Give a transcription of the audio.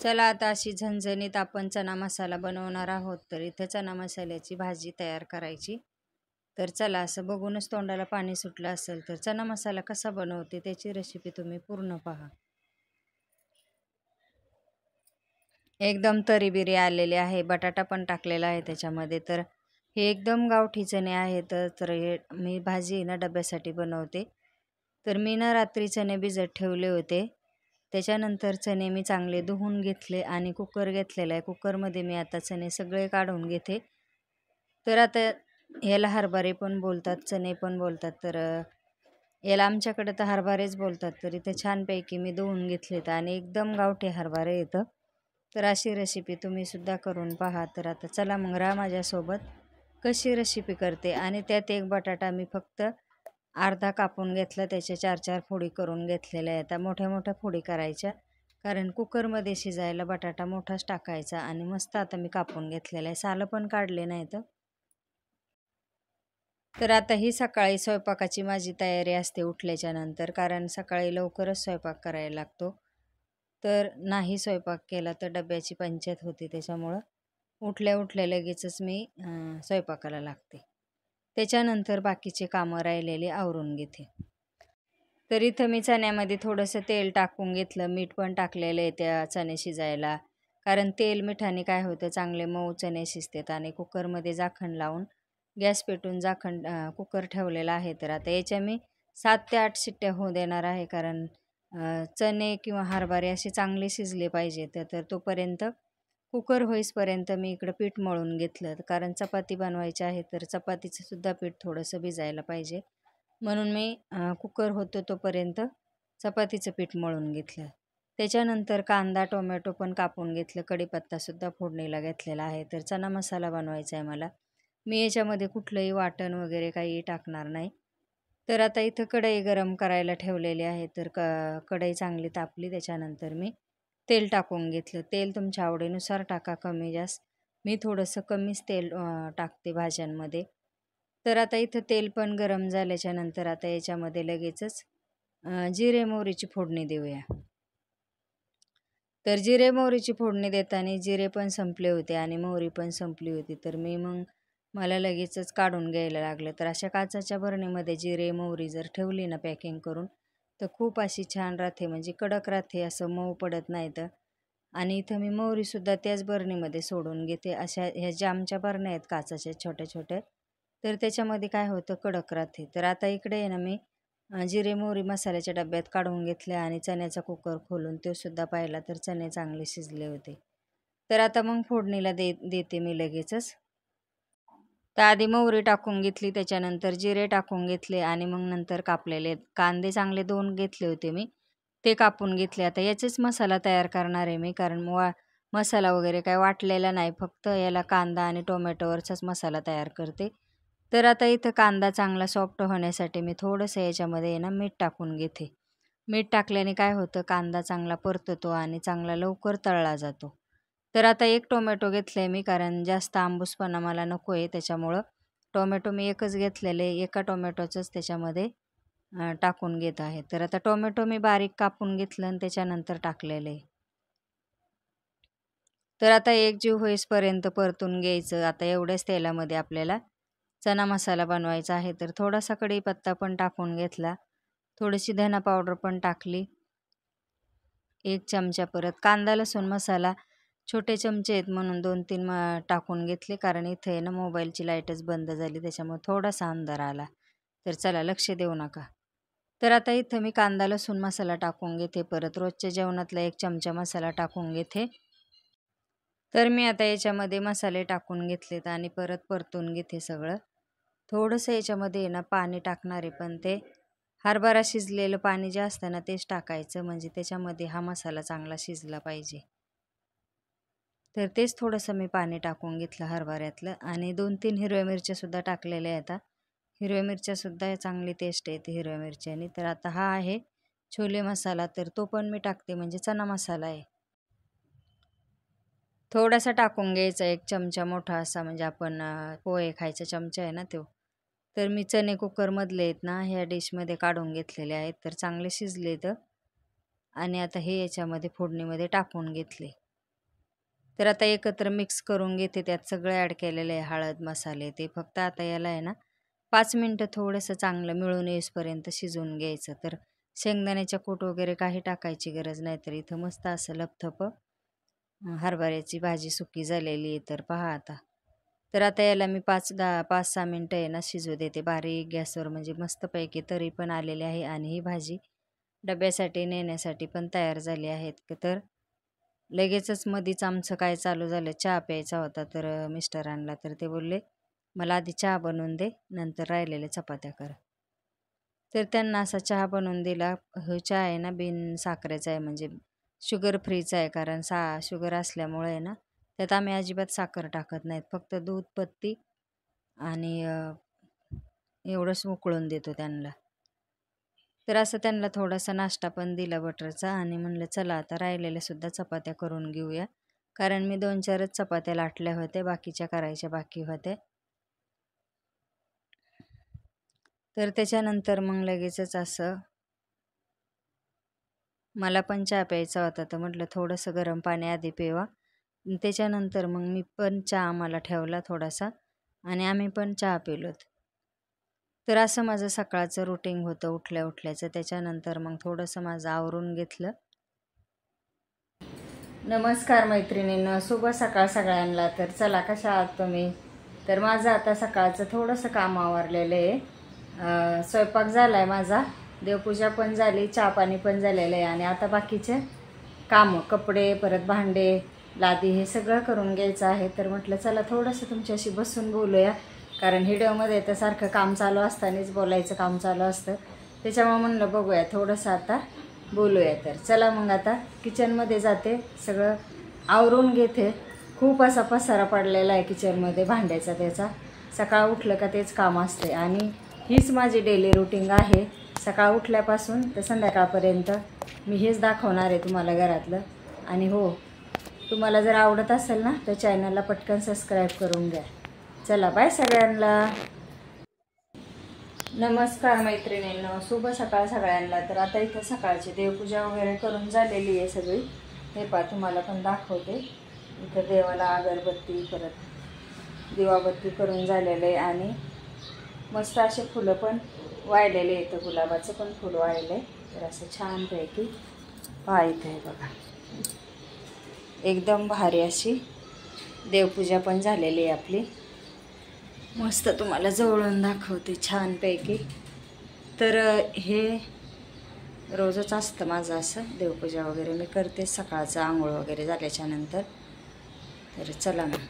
चला आता अशी झणझणीत आपण चना मसाला बनवणार आहोत. तर इथं चना मसाल्याची भाजी तयार करायची. तर चला, असं बघूनच तोंडाला पाणी सुटलं असेल तर चना मसाला कसा बनवते त्याची रेसिपी तुम्ही पूर्ण पहा. एकदम तरीबिरी आलेले आहे, बटाटा पण टाकलेला आहे त्याच्यामध्ये. तर हे एकदम गावठी चणे आहेत. तर हे मी भाजी ना डब्यासाठी बनवते. तर मी ना रात्री चणे भिजत ठेवले होते. त्याच्यानंतर चणे मी चांगले धुवून घेतले आणि कुकर घेतलेला आहे. कुकरमध्ये मी आता चणे सगळे काढून घेते. तर आता याला हरभरे पण बोलतात, चणे पण बोलतात. तर याला आमच्याकडे तर हरभरेच बोलतात. तर इथे छानपैकी मी धुवून घेतलेत आणि एकदम गावठी हरभरे येतं. तर अशी रेसिपी तुम्ही सुद्धा करून पहा. तर आता चला मग राहा माझ्यासोबत, कशी रेसिपी करते. आणि त्यात एक बटाटा मी फक्त अर्धा कापून घेतला, त्याच्या 4-4 फोडी करून घेतलेल्या आहेत. मोठ्या मोठ्या फोडी करायच्या, कारण कुकरमध्ये शिजायला बटाटा मोठाच टाकायचा. आणि मस्त आता मी कापून घेतलेला आहे, सालं पण काढले नाहीत. तर आता ही सकाळी स्वयंपाकाची माझी तयारी असते उठल्याच्या नंतर, कारण सकाळी लवकरच स्वयंपाक करायला लागतो. तर नाही स्वयंपाक केला तर डब्याची पंचायत होती, त्याच्यामुळं उठल्या उठल्या लगेचच मी स्वयंपाकाला लागते. त्याच्यानंतर बाकीचे कामं राहिलेले आवरून घेते. तर इथं मी चण्यामध्ये थोडंसं तेल टाकून घेतलं, मीठ पण टाकलेलं आहे त्या चणे शिजायला. कारण तेल मिठाने काय होतं, चांगले मऊ चणे शिजतात. आणि कुकरमध्ये झाकण लावून गॅस पेटून कुकर ठेवलेला आहे. तर आता याच्या मी 7 ते 8 शिट्ट्या होऊ देणार आहे, कारण चणे किंवा हरभरे असे चांगले शिजले पाहिजे. तर तोपर्यंत कुकर होईसपर्यंत मी इकडं पीठ मळून घेतलं, कारण चपाती बनवायची आहे. तर चपातीचं सुद्धा पीठ थोडंसं भिजायला पाहिजे, म्हणून मी कुकर होतो तोपर्यंत चपातीचं पीठ मळून घेतलं. त्याच्यानंतर कांदा टोमॅटो पण कापून घेतलं, कढीपत्तासुद्धा फोडणीला घेतलेला आहे. तर चना मसाला बनवायचा आहे मला. मी याच्यामध्ये कुठलंही वाटण वगैरे काही टाकणार नाही. तर आता इथं कढई गरम करायला ठेवलेली आहे. तर कढई चांगली तापली, त्याच्यानंतर मी तेल टाकून घेतलं. तेल तुमच्या आवडीनुसार टाका, कमी जास्त. मी थोडंसं कमीच तेल टाकते भाज्यांमध्ये. तर आता इथं तेल पण गरम झाल्याच्या नंतर आता याच्यामध्ये लगेचच जिरे मोहरीची फोडणी देऊया. तर जिरे मोहरीची फोडणी देताना जिरे पण संपले होते आणि मोहरी पण संपली होती. तर मला लगेचच काढून घ्यायला लागलं. तर अशा काचेच्या बरणीमध्ये जिरे मोहरी जर ठेवली ना पॅकिंग करून, तर खूप अशी छान राहते, म्हणजे कडक राहते, असं मऊ पडत नाही. तर आणि इथं मी मोहरीसुद्धा त्याच बरणीमध्ये सोडून घेते. अशा ह्या ज्या आमच्या बरण्या आहेत काचेच्या छोट्या छोट्या, तर त्याच्यामध्ये काय होतं, कडक राहते. तर आता इकडे आहे ना मी जिरे मोहरी मसाल्याच्या डब्यात काढून घेतले आणि चण्याचा कुकर खोलून तो सुद्धा पाहिला. तर चणे चांगले शिजले होते. तर आता मग फोडणीला देते मी लगेचच. तर आधी मोहरी टाकून घेतली, त्याच्यानंतर जिरे टाकून घेतले आणि मग नंतर कापलेले कांदे चांगले 2 घेतले होते मी, ते कापून घेतले. आता याचेच मसाला तयार करणार आहे मी, कारण मसाला वगैरे काय वाटलेला नाही, फक्त याला कांदा आणि टोमॅटोवरचाच मसाला तयार करते. तर आता इथं कांदा चांगला सॉफ्ट होण्यासाठी मी थोडंसं याच्यामध्ये ना मीठ टाकून घेते. मीठ टाकल्याने काय होतं, कांदा चांगला परततो आणि चांगला लवकर तळला जातो. तर आता एक टोमॅटो घेतले मी, कारण जास्त आंबूसपणा मला नको आहे, त्याच्यामुळं टोमॅटो मी एकच घेतलेले, एका टोमॅटोचंच त्याच्यामध्ये टाकून घेत आहे. तर आता टोमॅटो मी बारीक कापून घेतलं आणि त्याच्यानंतर टाकलेले. तर आता एकजीव होईसपर्यंत परतून घ्यायचं. आता एवढ्याच तेलामध्ये आपल्याला चना मसाला बनवायचा आहे. तर थोडासा कढीपत्ता पण टाकून घेतला, थोडीशी धना पावडर पण टाकली, 1 चमचा. परत कांदा लसूण मसाला छोटे चमचे आहेत म्हणून 2-3 टाकून घेतले, कारण इथे आहे ना मोबाईलची लाईटच बंद झाली, त्याच्यामुळे थोडासा अंधार आला. तर चला, लक्ष देऊ नका. तर आता इथं मी कांदा लसूण मसाला टाकून घेते. परत रोजच्या जेवणातला 1 चमचा मसाला टाकून घेते. तर मी आता याच्यामध्ये मसाले टाकून घेतलेत आणि परत परतून घेते सगळं. थोडंसं याच्यामध्ये ना पाणी टाकणार आहे, पण ते हरभरा शिजलेलं पाणी जे असतं ना तेच टाकायचं, म्हणजे त्याच्यामध्ये हा मसाला चांगला शिजला पाहिजे. तर तेच थोडंसं मी पाणी टाकून घेतलं हरभऱ्यातलं आणि 2-3 हिरव्या मिरच्यासुद्धा टाकलेल्या आहेत. हिरव्या मिरच्यासुद्धा चांगली टेस्ट येते हिरव्या मिरच्यानी. तर आता हा आहे छोले मसाला, तर तो पण मी टाकते, म्हणजे चना मसाला आहे. थोडासा टाकून घ्यायचा, 1 चमचा मोठा असा, म्हणजे आपण पोहे खायचा चमचा आहे ना तो. तर मी चणे कुकरमधले आहेत ना ह्या डिशमध्ये काढून घेतलेले आहेत. तर चांगले शिजले तर, आणि आता हे याच्यामध्ये फोडणीमध्ये टाकून घेतले. तर आता एकत्र मिक्स करून घेते. त्यात सगळं ॲड केलेलं आहे, हळद, मसाले. ते फक्त आता याला आहे ना 5 मिनटं थोडंसं चांगलं मिळून येईपर्यंत शिजवून घ्यायचं. तर शेंगदाण्याच्या कूट वगैरे काही टाकायची गरज नाही. तर इथं मस्त असं लपथपं हरभऱ्याची भाजी सुकी झालेली आहे. तर पहा आता. तर आता याला मी 5-6 मिनटं आहे ना शिजू देते बारीक गॅसवर, म्हणजे मस्तपैकी तरी पण आलेली आहे आणि ही भाजी डब्यासाठी नेण्यासाठी पण तयार झाली आहेत. तर लगेचच मधीच आमचं काय चालू झालं, चहा प्यायचा होता. तर मिस्टरांना तर ते बोलले, मला आधी चहा बनवून दे, नंतर राहिलेल्या चपात्या कर. तर त्यांना असा चहा बनवून दिला. हा चहा आहे ना बिन साखरेचा आहे, म्हणजे शुगर फ्रीचा आहे. कारण शुगर असल्यामुळे आहे ना त्यात आम्ही अजिबात साखर टाकत नाहीत. फक्त दूध, पत्ती आणि एवढंच उकळून देतो त्यांना. तर असं त्यांना थोडासा नाश्ता पण दिला बटरचा आणि म्हणलं चला आता राहिलेल्यासुद्धा चपात्या करून घेऊया. कारण मी 2-4च चपात्या लाटल्या होत्या, बाकीच्या करायच्या बाकी होत्या. तर त्याच्यानंतर मग लगेचच असं मला पण चहा प्यायचा होता. तर म्हटलं थोडंसं गरम पाणी आधी प्यावा. त्याच्यानंतर मग मी पण चहा आम्हाला ठेवला थोडासा आणि आम्ही पण चहा पिलोत. तर असं माझं सकाळचं रुटीन होतं उठल्याचं. त्याच्यानंतर मग थोडंसं माझं आवरून घेतलं. नमस्कार मैत्रिणींनो, शुभ सकाळ सगळ्यांना. तर चला, कशा आहात तुम्ही? तर माझं आता सकाळचं थोडंसं काम आवरलेलं आहे. स्वयंपाक झाला आहे माझा, देवपूजा पण झाली, चहा पाणी पण झालेलं आहे आणि आता बाकीचे कामं, कपडे, परत भांडे, लादी हे सगळं करून घ्यायचं आहे. तर म्हटलं चला थोडंसं तुमच्याशी बसून बोलूया, कारण व्हिडिओमध्ये तर सारखं काम चालू असतानाच बोलायचं काम चालू असतं. त्याच्यामुळे म्हणलं बघूया थोडंसं आता बोलूया. तर चला मग आता किचनमध्ये जाते, सगळं आवरून घेते. खूप असा पसारा पडलेला आहे किचनमध्ये भांड्याचा. त्याचा सकाळ उठलं का तेच काम असते आणि हीच माझी डेली रुटीन आहे. सकाळ उठल्यापासून तर संध्याकाळपर्यंत मी हेच दाखवणार आहे तुम्हाला घरातलं. आणि हो, तुम्हाला जर आवडत असेल ना तर चॅनलला पटकन सबस्क्राईब करून घ्या. चला बाय सगळ्यांना. नमस्कार मैत्रिणींनो, शुभ सकाळ सगळ्यांना. तर आता इथं सकाळची देवपूजा वगैरे करून झालेली आहे सगळी. हे पहा, तुम्हाला पण दाखवते. इथं देवाला अगरबत्ती परत दिवाबत्ती करून झालेलं आहे आणि मस्त असे फुलं पण वाळलेले आहेत. गुलाबाचं पण फुल वाळले. तर असं छानपैकी पहा इथं आहे बघा, एकदम भारी अशी देवपूजा पण झालेली आहे आपली. मस्त तुम्हाला जवळून दाखवते छानपैकी. तर हे रोजच असतं माझं असं देवपूजा वगैरे मी करते सकाळचं आंघोळ वगैरे झाल्याच्यानंतर. तर चला मग.